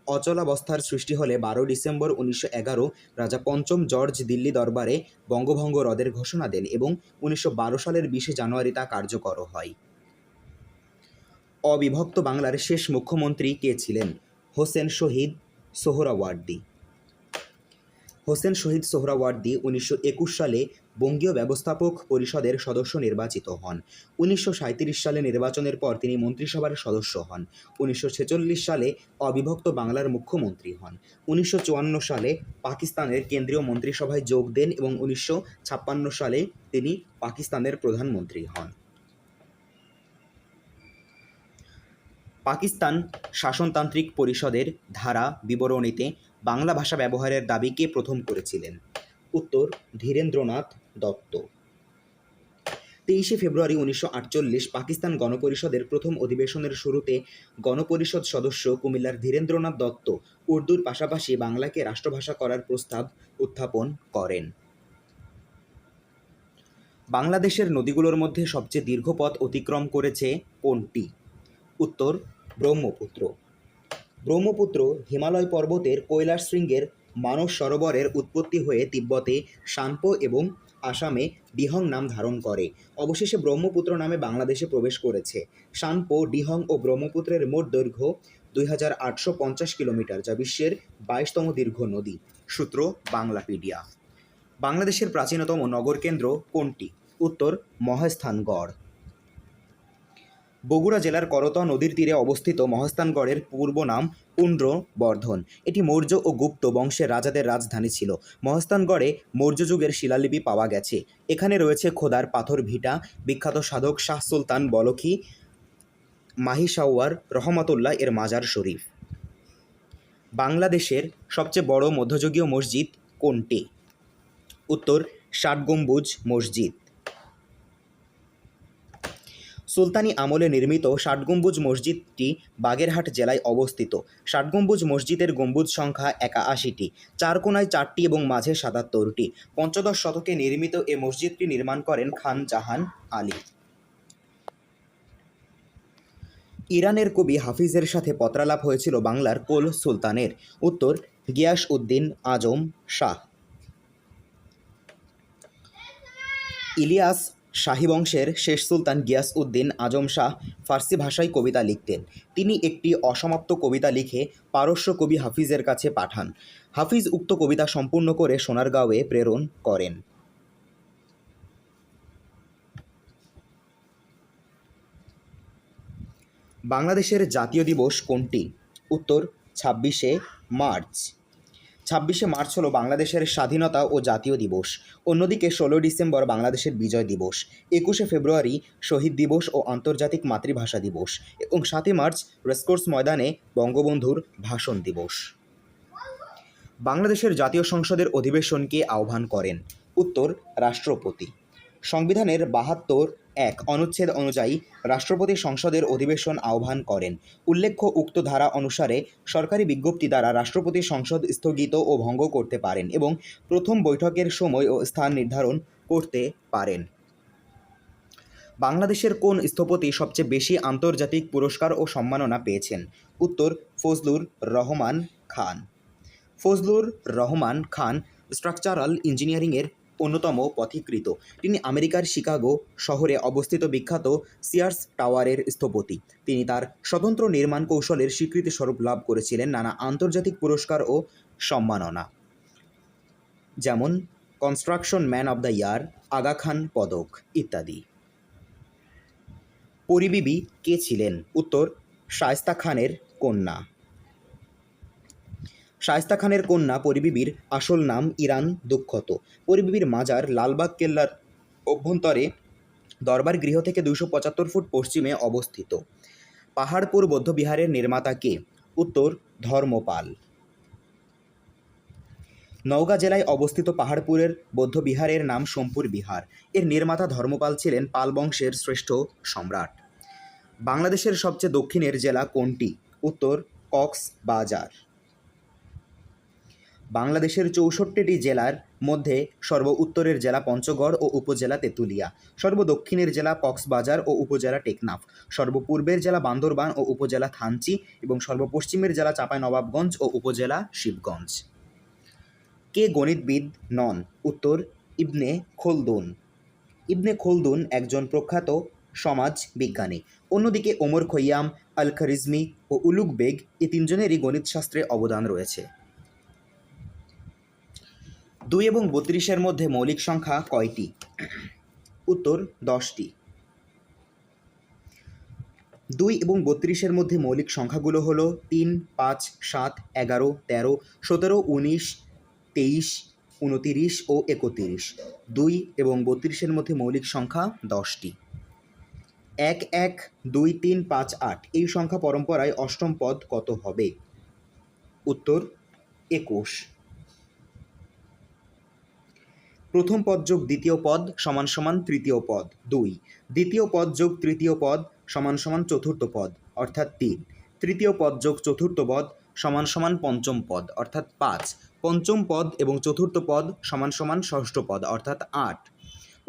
অচলাবস্থার সৃষ্টি হলে ১২ ডিসেম্বর ১৯১১ রাজা পঞ্চম জর্জ দিল্লি দরবারে বঙ্গভঙ্গ রদের ঘোষণা দেন এবং ১৯১২ সালের ২০ জানুয়ারি তা কার্যকর হয়। অবিভক্ত বাংলার শেষ মুখ্যমন্ত্রী কে ছিলেন? হোসেন শহীদ সোহরাওয়ার্দী। হোসেন শহীদ সোহরাওয়ার্দী ১৯২১ সালে বঙ্গীয় ব্যবস্থাপক পরিষদের সদস্য নির্বাচিত হন। ১৯৩৭ সালে নির্বাচনের পর তিনি মন্ত্রিসভার সদস্য হন। ১৯৪৬ সালে অবিভক্ত বাংলার মুখ্যমন্ত্রী হন। ১৯৫৪ সালে পাকিস্তানের কেন্দ্রীয় মন্ত্রিসভায় যোগ দেন এবং ১৯৫৬ সালে তিনি পাকিস্তানের প্রধানমন্ত্রী হন। পাকিস্তান শাসনতান্ত্রিক পরিষদের ধারা বিবরণীতে বাংলা ভাষা ব্যবহারের দাবি কে প্রথম করেছিলেন? উত্তর, ধীরেন্দ্রনাথ দত্ত। ২৩শে ফেব্রুয়ারি ১৯৪৮ পাকিস্তান গণপরিষদের প্রথম অধিবেশনের শুরুতে গণপরিষদ সদস্য কুমিল্লার ধীরেন্দ্রনাথ দত্ত উর্দুর পাশাপাশি বাংলাকে রাষ্ট্রভাষা করার প্রস্তাব উত্থাপন করেন। বাংলাদেশের নদীগুলোর মধ্যে সবচেয়ে দীর্ঘ পথ অতিক্রম করেছে কোনটি? উত্তর, ব্রহ্মপুত্র। ব্রহ্মপুত্র হিমালয় পর্বতের কৈলাস শৃঙ্গের মানস সরোবরের উৎপত্তি হয়ে তিব্বতে শানপো এবং আসামে ডিহং নাম ধারণ করে। অবশেষে ব্রহ্মপুত্র নামে বাংলাদেশে প্রবেশ করেছে। শানপো, ডিহং ও ব্রহ্মপুত্রের মোট দৈর্ঘ্য ২,৮৫০ কিলোমিটার, যা বিশ্বের ২২তম দীর্ঘ নদী। সূত্র, বাংলাপিডিয়া। বাংলাদেশের প্রাচীনতম নগরকেন্দ্র কোনটি? উত্তর, মহাস্থানগড়। বগুড়া জেলার করতোয়া নদীর তীরে অবস্থিত মহাস্থানগড়ের পূর্ব নাম পুন্ড্রবর্ধন। এটি মৌর্য ও গুপ্ত বংশের রাজাদের রাজধানী ছিল। মহাস্থানগড়ে মৌর্য যুগের শিলালিপি পাওয়া গেছে। এখানে রয়েছে খোদার পাথর ভিটা, বিখ্যাত সাধক শাহ সুলতান বলখি মাহিসাওয়ার রহমাতুল্লাহ এর মাজার শরীফ। বাংলাদেশের সবচেয়ে বড় মধ্যযুগীয় মসজিদ কোনটি? উত্তর, ষাট গম্বুজ মসজিদ। সুলতানি আমলে নির্মিত ষাট গম্বুজ মসজিদটি বাগেরহাট জেলায় অবস্থিত। ষাট গম্বুজ মসজিদের গম্বুজ সংখ্যা ৮১টি, চার কোণায় ৪টি এবং মাঝে ৭৭টি। পঞ্চদশ শতকে নির্মিত এ মসজিদটি নির্মাণ করেন খান জাহান আলী। ইরানের কবি হাফিজের সাথে পত্রালাপ হয়েছিল বাংলার কোল সুলতানের। উত্তর, গিয়াস উদ্দিন আজম শাহ। ইলিয়াস শাহী বংশের শেষ সুলতান গিয়াস উদ্দিন আজম শাহ ফার্সি ভাষায় কবিতা লিখতেন। তিনি একটি অসমাপ্ত কবিতা লিখে পারস্য কবি হাফিজের কাছে পাঠান। হাফিজ উক্ত কবিতা সম্পূর্ণ করে সোনারগাঁওয়ে প্রেরণ করেন। বাংলাদেশের জাতীয় দিবস কোনটি? উত্তর, ২৬শে মার্চ। ২৬শে মার্চ হলো বাংলাদেশের স্বাধীনতা ও জাতীয় দিবস। অন্যদিকে ১৬ ডিসেম্বর বাংলাদেশের বিজয় দিবস, ২১শে ফেব্রুয়ারি শহীদ দিবস ও আন্তর্জাতিক মাতৃভাষা দিবস এবং ৭ই মার্চ রেসকোর্স ময়দানে বঙ্গবন্ধুর ভাষণ দিবস। বাংলাদেশের জাতীয় সংসদের অধিবেশন কে আহ্বান করেন? উত্তর, রাষ্ট্রপতি। সংবিধানের ৭২(১) অনুচ্ছেদ অনুযায়ী রাষ্ট্রপতি সংসদের অধিবেশন আহ্বান করেন। উল্লেখ্য, উক্ত ধারা অনুসারে সরকারি বিজ্ঞপ্তি দ্বারা রাষ্ট্রপতি সংসদ স্থগিত ও ভঙ্গ করতে পারেন এবং প্রথম বৈঠকের সময় ও স্থান নির্ধারণ করতে পারেন। বাংলাদেশের কোন স্থপতি সবচেয়ে বেশি আন্তর্জাতিক পুরস্কার ও সম্মাননা পেয়েছেন? উত্তর, ফজলুর রহমান খান। ফজলুর রহমান খান স্ট্রাকচারাল ইঞ্জিনিয়ারিংয়ের অন্যতম পথিকৃৎ। তিনি আমেরিকার শিকাগো শহরে অবস্থিত বিখ্যাত সিয়ার্স টাওয়ারের স্থপতি। তিনি তার স্বতন্ত্র নির্মাণ কৌশলের স্বীকৃতিস্বরূপ লাভ করেছিলেন নানা আন্তর্জাতিক পুরস্কার ও সম্মাননা, যেমন construction man of the year, Aga Khan পদক ইত্যাদি। পরিবিবি কে ছিলেন? উত্তর, শায়েস্তা খানের কন্যা। শায়েস্তা খানের কন্যা পরিবিবির আসল নাম ইরান দুখ্খত। পরিবিবির মাজার লালবাগ কেল্লার অভ্যন্তরে দরবার গৃহ থেকে 275 ফুট পশ্চিমে অবস্থিত। পাহাড়পুর বৌদ্ধবিহারের নির্মাতা কে? উত্তর, ধর্মপাল। নওগাঁ জেলায় অবস্থিত পাহাড়পুরের বৌদ্ধবিহারের নাম সোমপুর বিহার। এর নির্মাতা ধর্মপাল ছিলেন পাল বংশের শ্রেষ্ঠ সম্রাট। বাংলাদেশের সবচেয়ে দক্ষিণের জেলা কোনটি? উত্তর, কক্সবাজার। বাংলাদেশের 64টি জেলার মধ্যে সর্ব উত্তরের জেলা পঞ্চগড় ও উপজেলা তেঁতুলিয়া, সর্বদক্ষিণের জেলা কক্সবাজার ও উপজেলা টেকনাফ, সর্বপূর্বের জেলা বান্দরবান ও উপজেলা থানচি এবং সর্বপশ্চিমের জেলা চাঁপাইনবাবগঞ্জ ও উপজেলা শিবগঞ্জ। কে গণিতবিদ নন? উত্তর, ইবনে খলদুন। ইবনে খলদুন একজন প্রখ্যাত সমাজ বিজ্ঞানী। অন্যদিকে ওমর খৈয়াম, আল খারিজমি ও উলুগ বেগ এই তিনজনেরই গণিতশাস্ত্রে অবদান রয়েছে। 2 এবং 32-এর মধ্যে মৌলিক সংখ্যা কয়টি? উত্তর, 10টি। 2 এবং 32-এর মধ্যে মৌলিক সংখ্যাগুলো হলো 3, 5, 7, 11, 13, 17, 19, 23, 29 ও 31। 2 এবং 32-এর মধ্যে মৌলিক সংখ্যা 10টি। 1, 1, 2, 3, 5, 8 এই সংখ্যা পরম্পরায় অষ্টম পদ কত হবে? উত্তর, 21। প্রথম পদ যোগ দ্বিতীয় পদ সমান সমান তৃতীয় পদ 2। দ্বিতীয় পদ যোগ তৃতীয় পদ সমান সমান চতুর্থ পদ অর্থাৎ 3। তৃতীয় পদ যোগ চতুর্থ পদ সমান সমান পঞ্চম পদ অর্থাৎ 5। পঞ্চম পদ এবং চতুর্থ পদ সমান সমান ষষ্ঠ পদ অর্থাৎ 8।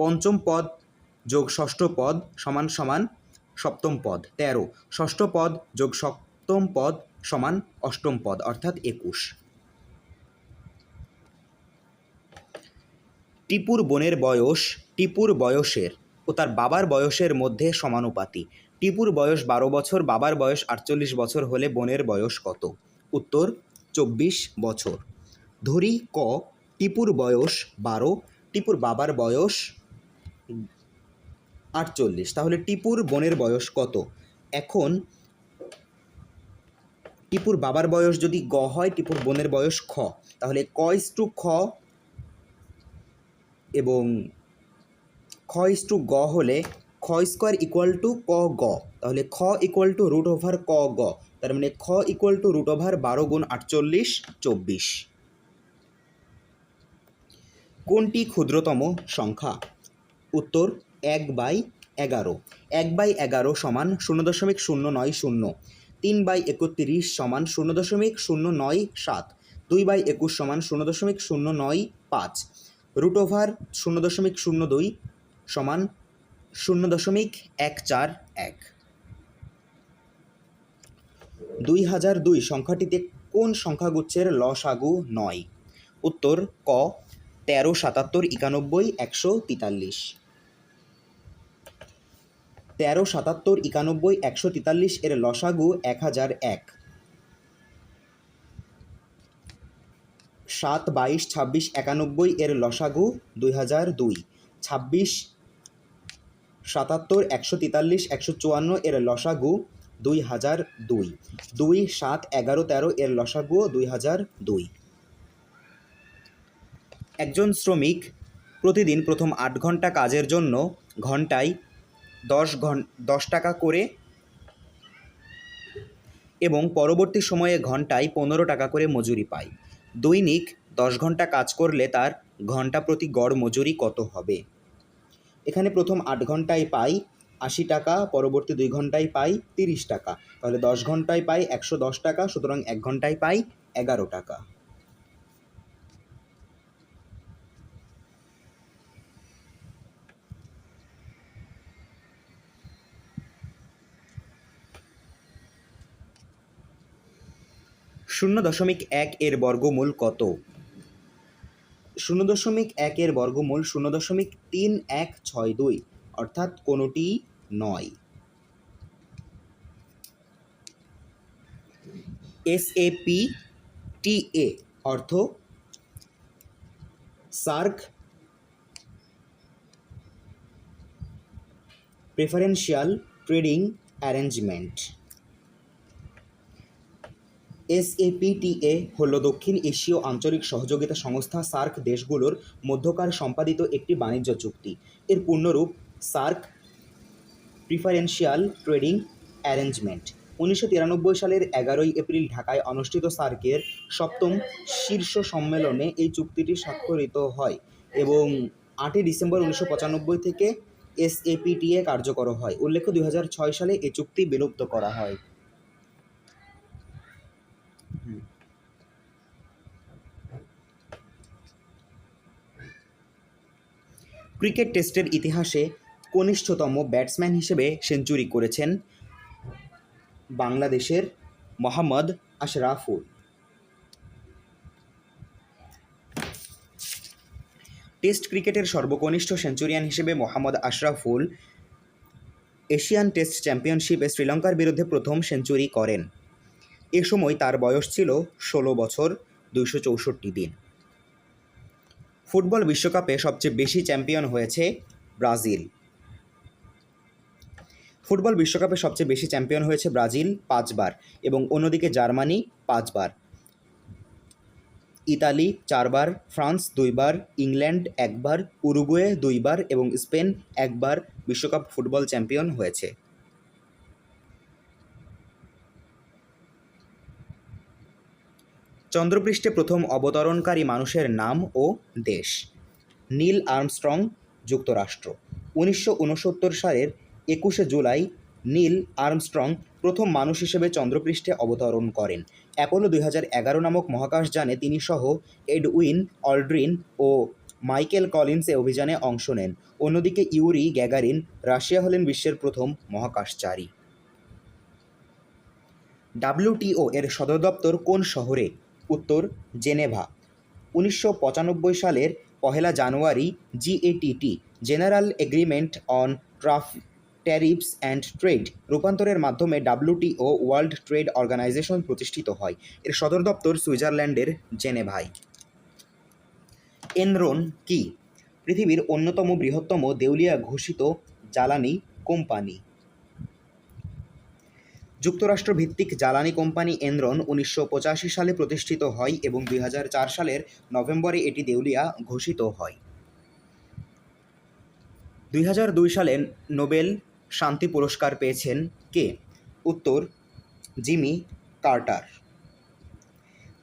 পঞ্চম পদ যোগ ষষ্ঠ পদ সমান সমান সপ্তম পদ 13। ষষ্ঠ পদ যোগ সপ্তম পদ সমান অষ্টম পদ অর্থাৎ 21। টিপুর বোনের বয়স টিপুর বয়সের ও তার বাবার বয়সের মধ্যে সমানুপাতি। টিপুর বয়স 12 বছর, বাবার বয়স 48 বছর হলে বোনের বয়স কত? উত্তর, 24 বছর। ধরি ক টিপুর বয়স 12, টিপুর বাবার বয়স 48, তাহলে টিপুর বোনের বয়স কত? এখন টিপুর বাবার বয়স যদি গ হয়, টিপুর বোনের বয়স খ, তাহলে ক খ এবং খ গ হলে খ স্কোয়ার ইকুয়াল টু ক গ, তাহলে খ ইকুয়াল টু রুট ওভার ক গ, তার মানে খ ইকুয়াল টু রুট ওভার 12 গুণ 48 24। কোনটি ক্ষুদ্রতম সংখ্যা? উত্তর, 1/11। 1/11 সমান 0.090। 3/31 সমান 0.097। 2/21 সমান 0.095। রুট ওভার 0.02 সমান 0.141। 2002 সংখ্যাটিতে কোন সংখ্যাগুচ্ছের লসাগু নয়? উত্তর, ক 13, 77, 91, 143। 13, 77, 91, 143 এর লসাগু 1001। 7, 22, 26, 91 এর লসাগু 2002। 26, 77, 143, 154 এর লসাগু 2002। 2, 7, 11, 13 এর লসাগু 2002। একজন শ্রমিক প্রতিদিন প্রথম 8 ঘন্টা কাজের জন্য ঘন্টায় 10 টাকা করে এবং পরবর্তী সময়ে ঘন্টায় 15 টাকা করে মজুরি পায়। দৈনিক 10 ঘন্টা কাজ করলে তার ঘন্টা প্রতি গড় মজুরি কত হবে? এখানে প্রথম 8 ঘন্টায় পাই 80 টাকা, পরবর্তী 2 ঘন্টায় পাই 30 টাকা, তাহলে 10 ঘন্টায় পাই 110 টাকা, সুতরাং 1 ঘন্টায় পাই 11 টাকা। 0.1 এর বর্গমূল কত? 0.1 এর বর্গমূল 0.3162, অর্থাৎ কোনোটি নয়। SAPTA অর্থ SAARC preferential trading arrangement. SAPTA হল দক্ষিণ এশীয় আঞ্চলিক সহযোগিতা সংস্থা সার্ক দেশগুলোর মধ্যকার সম্পাদিত একটি বাণিজ্য চুক্তি। এর পূর্ণরূপ সার্ক প্রিফারেন্সিয়াল ট্রেডিং অ্যারেঞ্জমেন্ট। 1993 সালের 11 এপ্রিল ঢাকায় অনুষ্ঠিত সার্কের 7ম শীর্ষ সম্মেলনে এই চুক্তিটি স্বাক্ষরিত হয় এবং 8 ডিসেম্বর 1995 থেকে SAPTA কার্যকর হয়। উল্লেখ্য 2006 সালে এই চুক্তি বিলুপ্ত করা হয়। ক্রিকেট টেস্টের ইতিহাসে কনিষ্ঠতম ব্যাটসম্যান হিসেবে সেঞ্চুরি করেছেন বাংলাদেশের মোহাম্মদ আশরাফুল। টেস্ট ক্রিকেটের সর্বকনিষ্ঠ সেঞ্চুরিয়ান হিসেবে মোহাম্মদ আশরাফুল এশিয়ান টেস্ট চ্যাম্পিয়নশিপে শ্রীলঙ্কার বিরুদ্ধে প্রথম সেঞ্চুরি করেন। এ সময় তার বয়স ছিল 16 বছর 264 দিন। ফুটবল বিশ্বকাপে সবচেয়ে বেশি চ্যাম্পিয়ন হয়েছে ব্রাজিল। ফুটবল বিশ্বকাপে সবচেয়ে বেশি চ্যাম্পিয়ন হয়েছে ব্রাজিল 5 বার এবং অন্যদিকে জার্মানি 5 বার, ইতালি 4 বার, ফ্রান্স 2 বার, ইংল্যান্ড 1 বার, উরুগুয়ে 2 বার এবং স্পেন 1 বার বিশ্বকাপ ফুটবল চ্যাম্পিয়ন হয়েছে। চন্দ্রপৃষ্ঠে প্রথম অবতরণকারী মানুষের নাম ও দেশ। নীল আর্মস্ট্রং, যুক্তরাষ্ট্র। 1969 সালের 21 জুলাই নীল আর্মস্ট্রং প্রথম মানুষ হিসেবে চন্দ্রপৃষ্ঠে অবতরণ করেন। অ্যাপোলো 2011 নামক মহাকাশযানে তিনি সহ এডউইন অল্ড্রিন ও মাইকেল কলিন্স এ অভিযানে অংশ নেন। অন্যদিকে ইউরি গ্যাগারিন রাশিয়া হলেন বিশ্বের প্রথম মহাকাশচারী। WTO এর সদর দপ্তর কোন শহরে? উত্তর জেনেভা। 1995 সালের 1 জানুয়ারি GATT general agreement on tariffs and trade রূপান্তরের মাধ্যমে WTO ওয়ার্ল্ড ট্রেড অর্গানাইজেশন প্রতিষ্ঠিত হয়। এর সদর দপ্তর সুইজারল্যান্ডের জেনেভায়। এনরন কি? পৃথিবীর অন্যতম বৃহত্তম দেউলিয়া ঘোষিত জ্বালানি কোম্পানি। যুক্তরাষ্ট্র ভিত্তিক জ্বালানি কোম্পানি এনরন 1985 সালে প্রতিষ্ঠিত হয় এবং 2004 সালের নভেম্বরে এটি দেউলিয়া ঘোষিত হয়। 2002 সালে নোবেল শান্তি পুরস্কার পেয়েছেন কে? উত্তর জিমি কার্টার।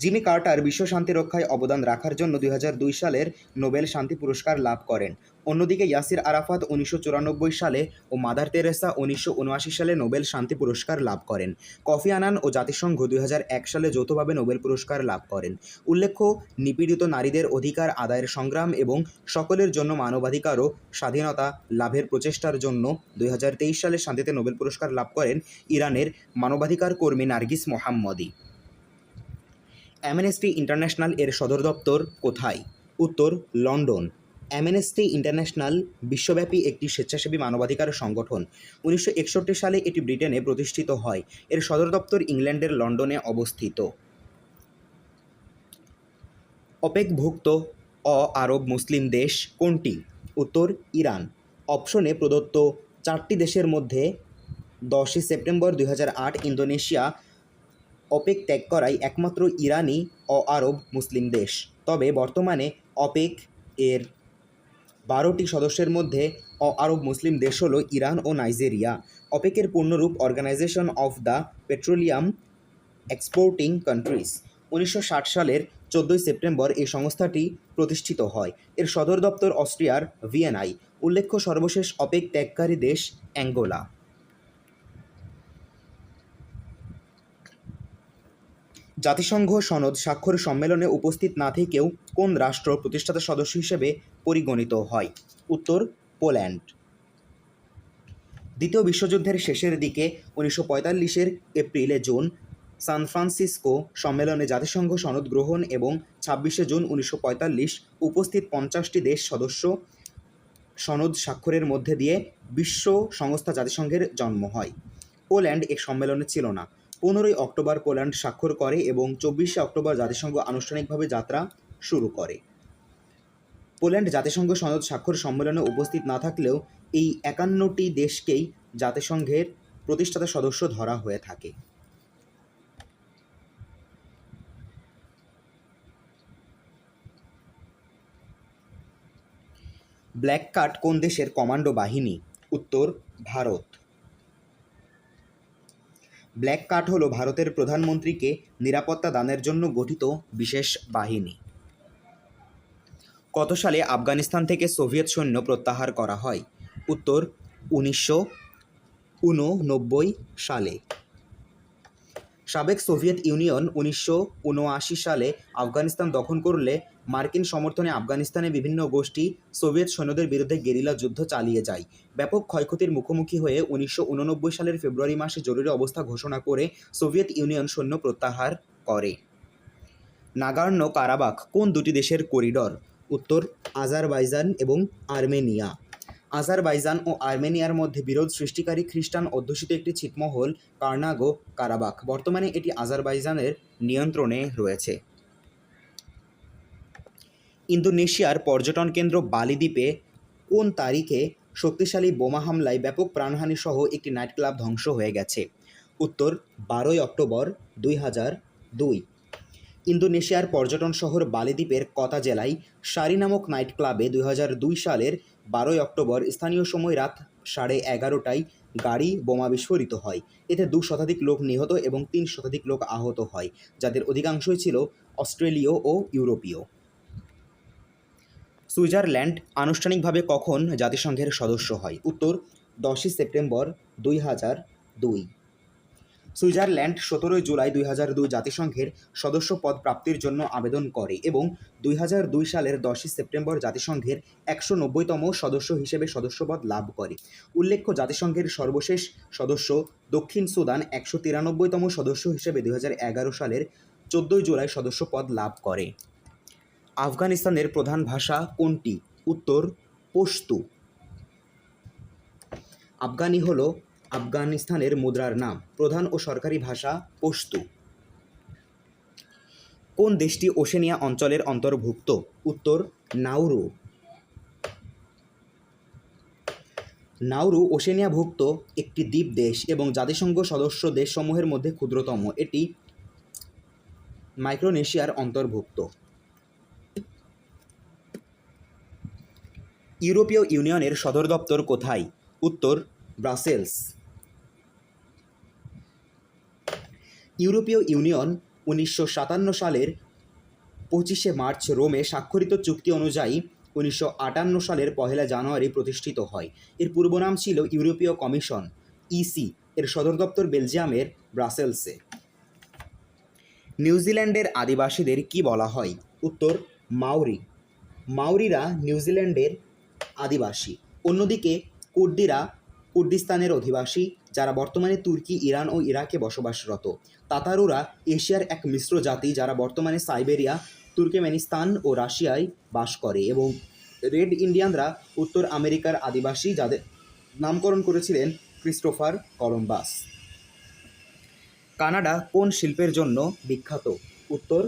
জিমি কার্টার বিশ্ব শান্তি রক্ষায় অবদান রাখার জন্য 2002 সালের নোবেল শান্তি পুরস্কার লাভ করেন। অন্যদিকে ইয়াসির আরাফাত 1994 সালে ও মাদার তেরেসা 1979 সালে নোবেল শান্তি পুরস্কার লাভ করেন। কফি আনান ও জাতিসংঘ 2001 সালে যৌথভাবে নোবেল পুরস্কার লাভ করেন। উল্লেখ্য, নিপীড়িত নারীদের অধিকার আদায়ের সংগ্রাম এবং সকলের জন্য মানবাধিকার ও স্বাধীনতা লাভের প্রচেষ্টার জন্য 2023 সালে শান্তিতে নোবেল পুরস্কার লাভ করেন ইরানের মানবাধিকার কর্মী নার্গিস মোহাম্মদী। অ্যামনেস্টি ইন্টারন্যাশনাল এর সদর দপ্তর কোথায়? উত্তর লন্ডন। অ্যামনেস্টি ইন্টারন্যাশনাল বিশ্বব্যাপী একটি স্বেচ্ছাসেবী মানবাধিকার সংগঠন। 1961 সালে এটি ব্রিটেনে প্রতিষ্ঠিত হয়। এর সদর দপ্তর ইংল্যান্ডের লন্ডনে অবস্থিত। ওপেকভুক্ত আরব মুসলিম দেশ কোনটি? উত্তর ইরান। অপশনে প্রদত্ত 4টি দেশের মধ্যে 10 সেপ্টেম্বর 2008 ইন্দোনেশিয়া ওপেক ত্যাগ করাই একমাত্র ইরানি আরব মুসলিম দেশ। তবে বর্তমানে ওপেক এর 12টি সদস্যের মধ্যে আরব মুসলিম দেশ হল ইরান ও নাইজেরিয়া। ওপেকের পূর্ণরূপ organisation of the petroleum exporting countries. 1960 সালের 14 সেপ্টেম্বর এই সংস্থাটি প্রতিষ্ঠিত হয়। এর সদর দপ্তর অস্ট্রিয়ার ভিয়েনায়। উল্লেখ্য, সর্বশেষ ওপেক ত্যাগকারী দেশ অ্যাঙ্গোলা। জাতিসংঘ সনদ স্বাক্ষর সম্মেলনে উপস্থিত না থেকেও কোন রাষ্ট্র প্রতিষ্ঠাতা সদস্য হিসেবে পরিগণিত হয়? উত্তর পোল্যান্ড। দ্বিতীয় বিশ্বযুদ্ধের শেষের দিকে 1945-এর এপ্রিলে জুন সান ফ্রান্সিসকো সম্মেলনে জাতিসংঘ সনদ গ্রহণ এবং 26 জুন 1945 উপস্থিত 50টি দেশ সদস্য সনদ স্বাক্ষরের মধ্যে দিয়ে বিশ্ব সংস্থা জাতিসংঘের জন্ম হয়। পোল্যান্ড এই সম্মেলনে ছিল না। 15 অক্টোবর পোল্যান্ড স্বাক্ষর করে এবং 24 অক্টোবর জাতিসংঘ আনুষ্ঠানিকভাবে যাত্রা শুরু করে। পোল্যান্ড জাতিসংঘ সনদ স্বাক্ষর সম্মেলনে উপস্থিত না থাকলেও এই 51টি দেশকেই জাতিসংঘের প্রতিষ্ঠাতা সদস্য ধরা হয়ে থাকে। ব্ল্যাক কার্ট কোন দেশের কমান্ডো বাহিনী? উত্তর ভারত। ব্ল্যাক কার্ট হল ভারতের প্রধানমন্ত্রীকে নিরাপত্তা দানের জন্য গঠিত বিশেষ বাহিনী। কত সালে আফগানিস্তান থেকে সোভিয়েত সৈন্য প্রত্যাহার করা হয়? উত্তর 1989 সালে। সাবেক সোভিয়েত ইউনিয়ন 1979 সালে আফগানিস্তান দখল করলে মার্কিন সমর্থনে আফগানিস্তানে বিভিন্ন গোষ্ঠী সোভিয়েত সৈন্যদের বিরুদ্ধে গেরিলা যুদ্ধ চালিয়ে যায়। ব্যাপক ক্ষয়ক্ষতির মুখোমুখি হয়ে 1989 সালের ফেব্রুয়ারি মাসে জরুরি অবস্থা ঘোষণা করে সোভিয়েত ইউনিয়ন সৈন্য প্রত্যাহার করে। নাগর্নো কারাবাখ কোন দুটি দেশের করিডর? উত্তর আজারবাইজান এবং আর্মেনিয়া। আজারবাইজান ও আর্মেনিয়ার মধ্যে বিরোধ সৃষ্টিকারী খ্রিস্টান অধ্যুষিত একটি ছিটমহল কার্নাগো কারাবাখ। বর্তমানে এটি আজারবাইজানের নিয়ন্ত্রণে রয়েছে। ইন্দোনেশিয়ার পর্যটন কেন্দ্র বালি দ্বীপে কোন তারিখে শক্তিশালী বোমা হামলায় ব্যাপক প্রাণহানি সহ একটি নাইট ক্লাব ধ্বংস হয়ে গেছে? উত্তর 12 অক্টোবর 2002। ইন্দোনেশিয়ার পর্যটন শহর বালি দ্বীপের কতা জেলায় সারি নামক নাইট ক্লাবে 2002 সালের 12 অক্টোবর স্থানীয় সময় রাত 11:30টায় গাড়ি বোমা বিস্ফোরিত হয়। এতে 2 শতাধিক লোক নিহত এবং 3 শতাধিক লোক আহত হয়, যাদের অধিকাংশই ছিল অস্ট্রেলীয় ও ইউরোপীয়। সুইজারল্যান্ড আনুষ্ঠানিকভাবে কখন জাতিসংঘের সদস্য হয়? উত্তর 10 সেপ্টেম্বর 2002। সুইজারল্যান্ড 17 জুলাই 2002 জাতিসংঘের সদস্য পদ প্রাপ্তির জন্য আবেদন করে এবং 2002 সালের 10 সেপ্টেম্বর জাতিসংঘের 190তম সদস্য হিসেবে সদস্যপদ লাভ করে। উল্লেখ্য, জাতিসংঘের সর্বশেষ সদস্য দক্ষিণ সুদান 193তম সদস্য হিসেবে 2011 সালের 14 জুলাই সদস্যপদ লাভ করে। আফগানিস্তানের প্রধান ভাষা কোনটি? উত্তর পশতু। আফগানি হল আফগানিস্তানের মুদ্রার নাম। প্রধান ও সরকারি ভাষা পশতু। কোন দেশটি ওশেনিয়া অঞ্চলের অন্তর্ভুক্ত? উত্তর নাউরু। নাউরু ওশেনিয়াভুক্ত একটি দ্বীপ দেশ এবং জাতিসংঘ সদস্য দেশসমূহের মধ্যে ক্ষুদ্রতম। এটি মাইক্রোনেশিয়ার অন্তর্ভুক্ত। ইউরোপীয় ইউনিয়নের সদর দপ্তর কোথায়? উত্তর ব্রাসেলস। ইউরোপীয় ইউনিয়ন 1957 সালের 25 মার্চ রোমে স্বাক্ষরিত চুক্তি অনুযায়ী 1958 সালের 1 জানুয়ারি প্রতিষ্ঠিত হয়। এর পূর্ব নাম ছিল ইউরোপীয় কমিশন, ইসি। এর সদর দপ্তর বেলজিয়ামের ব্রাসেলসে। নিউজিল্যান্ডের আদিবাসীদের কি বলা হয়? উত্তর মাউরি। মাউরিরা নিউজিল্যান্ডের আদিবাসী। অন্যদিকে কুর্দিরা কুর্দিস্তানের অধিবাসী, যারা বর্তমানে তুর্কি, ইরান ও ইরাকে বসবাসরত। তাতারুরা এশিয়ার এক মিশ্র জাতি, যারা বর্তমানে সাইবেরিয়া, তুর্কমেনিস্তান ও রাশিয়ায় বাস করে। এবং রেড ইন্ডিয়ানরা উত্তর আমেরিকার আদিবাসী, যাদের নামকরণ করেছিলেন ক্রিস্টোফার কলম্বাস। কানাডা কোন শিল্পের জন্য বিখ্যাত? উত্তর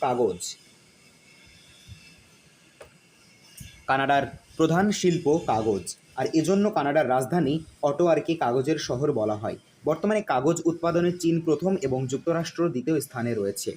কাগজ। কানাডার প্রধান শিল্প কাগজ, আর এজন্য কানাডার রাজধানী অটোয়ারকে কাগজের শহর বলা হয়। বর্তমানে কাগজ উৎপাদনে চীন প্রথম এবং যুক্তরাষ্ট্র দ্বিতীয় স্থানে রয়েছে।